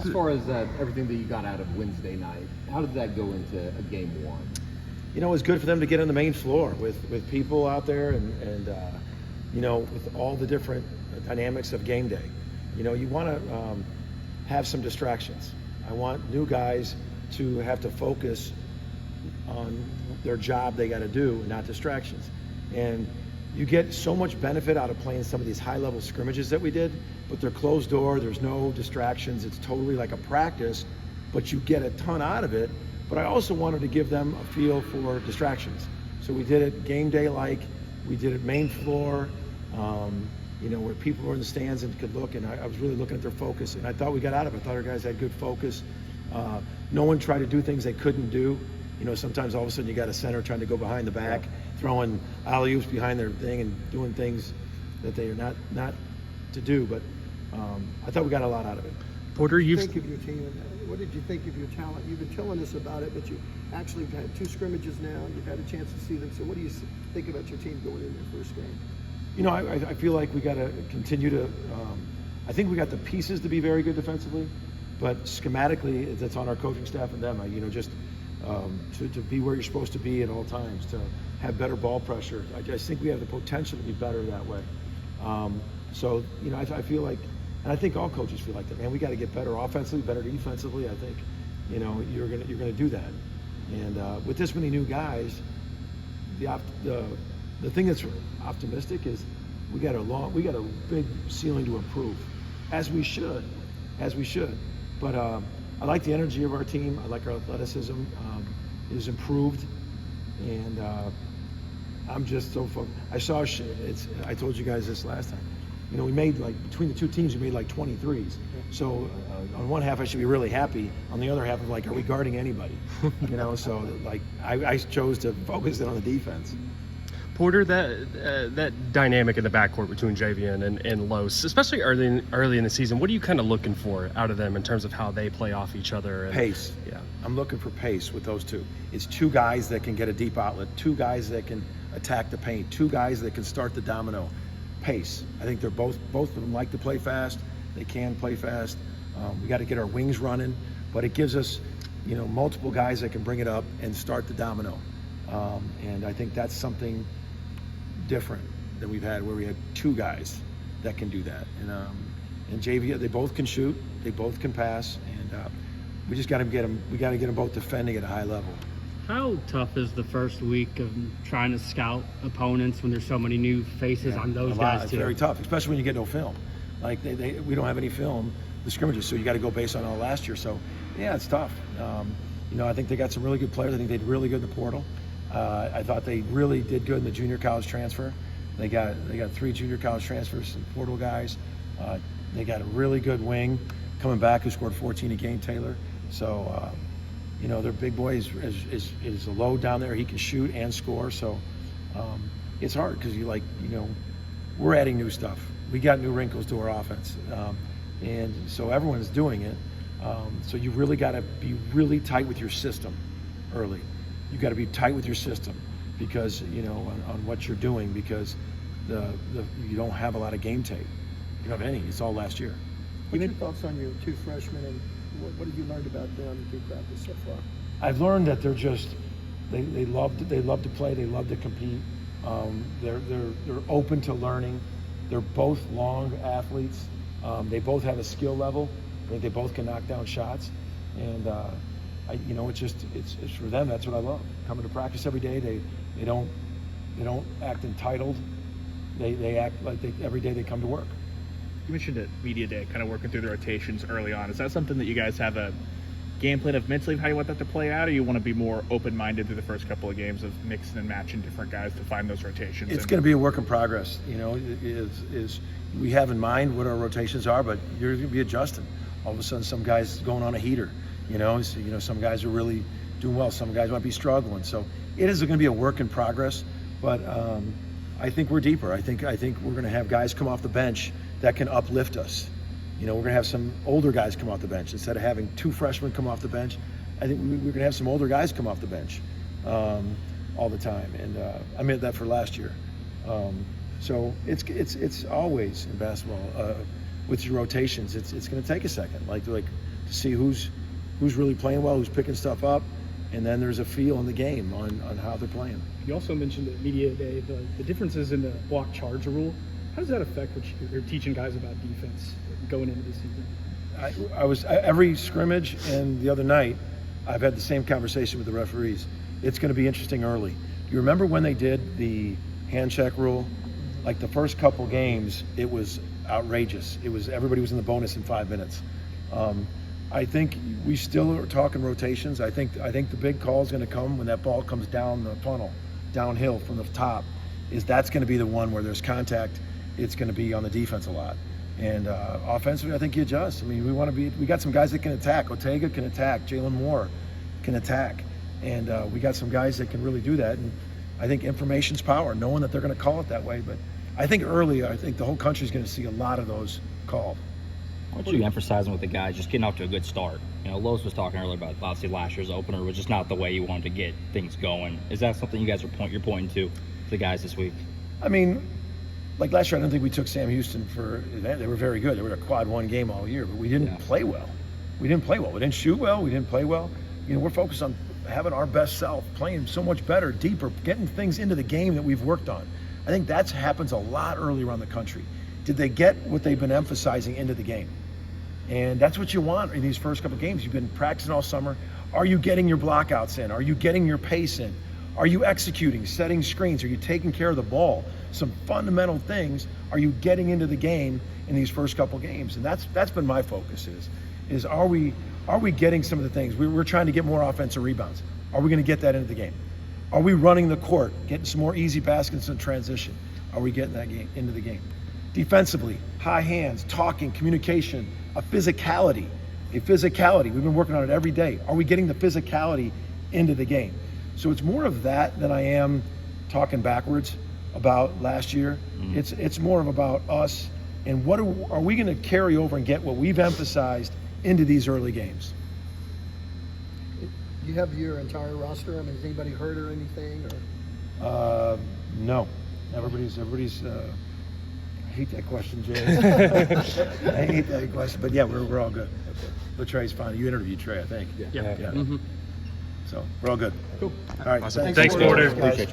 As far as everything that you got out of Wednesday night, how did that go into a game one? You know, it was good for them to get on the main floor with people out there and you know, with all the different dynamics of game day. You know, you want to have some distractions. I want new guys to have to focus on their job they got to do, not distractions. And you get so much benefit out of playing some of these high-level scrimmages that we did, but they're closed door, there's no distractions, it's totally like a practice, but you get a ton out of it. But I also wanted to give them a feel for distractions. So we did it game day-like, we did it main floor, you know, where people were in the stands and could look, and I was really looking at their focus, and I thought we got out of it. I thought our guys had good focus. No one tried to do things they couldn't do. You know, sometimes all of a sudden you got a center trying to go behind the back, throwing alley-oops behind their thing and doing things that they are not to do, but I thought we got a lot out of it. Porter, What did you think of your team? What did you think of your talent? You've been telling us about it, but you actually had 2 scrimmages now. You've had a chance to see them. So what do you think about your team going in their first game? You know, I feel like we got to continue to. I think we got the pieces to be very good defensively, but schematically, that's on our coaching staff and them. You know, just to be where you're supposed to be at all times, to have better ball pressure. I just think we have the potential to be better that way. So, you know, I feel like, and I think all coaches feel like that. Man, we got to get better offensively, better defensively. I think, you know, you're gonna do that. And with this many new guys, the thing that's optimistic is we got a big ceiling to improve, as we should. But I like the energy of our team. I like our athleticism is improved, and I'm just so focused. I told you guys this last time. You know, we made, like, between the two teams, we made like 23s. So on one half, I should be really happy. On the other half, I'm like, are we guarding anybody? You know, so like I chose to focus in on the defense. Porter, that dynamic in the backcourt between Javian and Los, especially early in the season, what are you kind of looking for out of them in terms of how they play off each other? Pace. Yeah, I'm looking for pace with those two. It's 2 guys that can get a deep outlet, 2 guys that can attack the paint, 2 guys that can start the domino. Pace. I think they're both of them like to play fast. They can play fast. We got to get our wings running, but it gives us, you know, multiple guys that can bring it up and start the domino. And I think that's something different than we've had, where we had 2 guys that can do that. And JV, they both can shoot, they both can pass, and we just got to get them. We got to get them both defending at a high level. How tough is the first week of trying to scout opponents when there's so many new faces on those guys It's too? very tough, especially when you get no film. Like we don't have any film, the scrimmages, so you got to go based on all last year. So yeah, it's tough. You know, I think they got some really good players. I think they did really good in the portal. I thought they really did good in the junior college transfer. They got 3 junior college transfers, some portal guys. They got a really good wing coming back who scored 14 a game, Taylor. So. You know, their big boy is a low down there. He can shoot and score. So it's hard because you know, we're adding new stuff. We got new wrinkles to our offense. And so everyone's doing it. So you really got to be really tight with your system early. You got to be tight with your system because, you know, on what you're doing, because you don't have a lot of game tape. You don't have any. It's all last year. What's your thoughts on your 2 freshmen, and what have you learned about them through practice so far? I've learned that they're just they love to play, they love to compete. They're open to learning. They're both long athletes. They both have a skill level. I think they both can knock down shots, and you know, it's for them. That's what I love. Coming to practice every day. They don't act entitled. They act like every day they come to work. You mentioned at media day, kind of working through the rotations early on. Is that something that you guys have a game plan of mentally of how you want that to play out, or you want to be more open-minded through the first couple of games of mixing and matching different guys to find those rotations? It's going to be a work in progress. You know, is we have in mind what our rotations are, but you're going to be adjusting. All of a sudden, some guys going on a heater. You know, some guys are really doing well. Some guys might be struggling. So it is going to be a work in progress. But I think we're deeper. I think we're going to have guys come off the bench that can uplift us. You know, we're going to have some older guys come off the bench. Instead of having 2 freshmen come off the bench, I think we're going to have some older guys come off the bench all the time. And I meant that for last year. So it's always in basketball with your rotations. It's going to take a second, like to see who's really playing well, who's picking stuff up, and then there's a feel in the game on how they're playing. You also mentioned at media day the differences in the block charge rule. How does that affect what you're teaching guys about defense going into the season? I was every scrimmage and the other night, I've had the same conversation with the referees. It's going to be interesting early. You remember when they did the hand check rule? Like the first couple games, it was outrageous. Everybody was in the bonus in 5 minutes. I think we still are talking rotations. I think the big call is going to come when that ball comes down the funnel, downhill from the top. That's going to be the one where there's contact. It's going to be on the defense a lot. And offensively, I think you adjust. I mean, we got some guys that can attack. Ortega can attack. Jalen Moore can attack. And we got some guys that can really do that. And I think information's power, knowing that they're going to call it that way. But I think the whole country's going to see a lot of those called. What are you emphasizing with the guys just getting off to a good start? You know, Lowe's was talking earlier about obviously last year's opener was just not the way you wanted to get things going. Is that something you guys you're pointing to the guys this week? I mean, like last year, I don't think we took Sam Houston they were very good. They were a quad one game all year, but we didn't play well. We didn't shoot well. We didn't play well. You know, we're focused on having our best self, playing so much better, deeper, getting things into the game that we've worked on. I think that happens a lot earlier around the country. Did they get what they've been emphasizing into the game? And that's what you want in these first couple of games. You've been practicing all summer. Are you getting your blockouts in? Are you getting your pace in? Are you executing, setting screens? Are you taking care of the ball? Some fundamental things. Are you getting into the game in these first couple of games? And that's been my focus is are we getting some of the things? We're trying to get more offensive rebounds. Are we going to get that into the game? Are we running the court, getting some more easy baskets in transition? Are we getting that game into the game? Defensively, high hands, talking, communication, a physicality. We've been working on it every day. Are we getting the physicality into the game? So it's more of that than I am talking backwards about last year. Mm-hmm. It's more of about us and what are we going to carry over and get what we've emphasized into these early games. You have your entire roster. I mean, is anybody hurt or anything? Or? No. Everybody's. I hate that question, Jay. I hate that question, but yeah, we're all good. But Trey's fine. You interviewed Trey, I think. Yeah. Mm-hmm. So we're all good. Cool. All right. Awesome. Thanks, Porter. Appreciate you.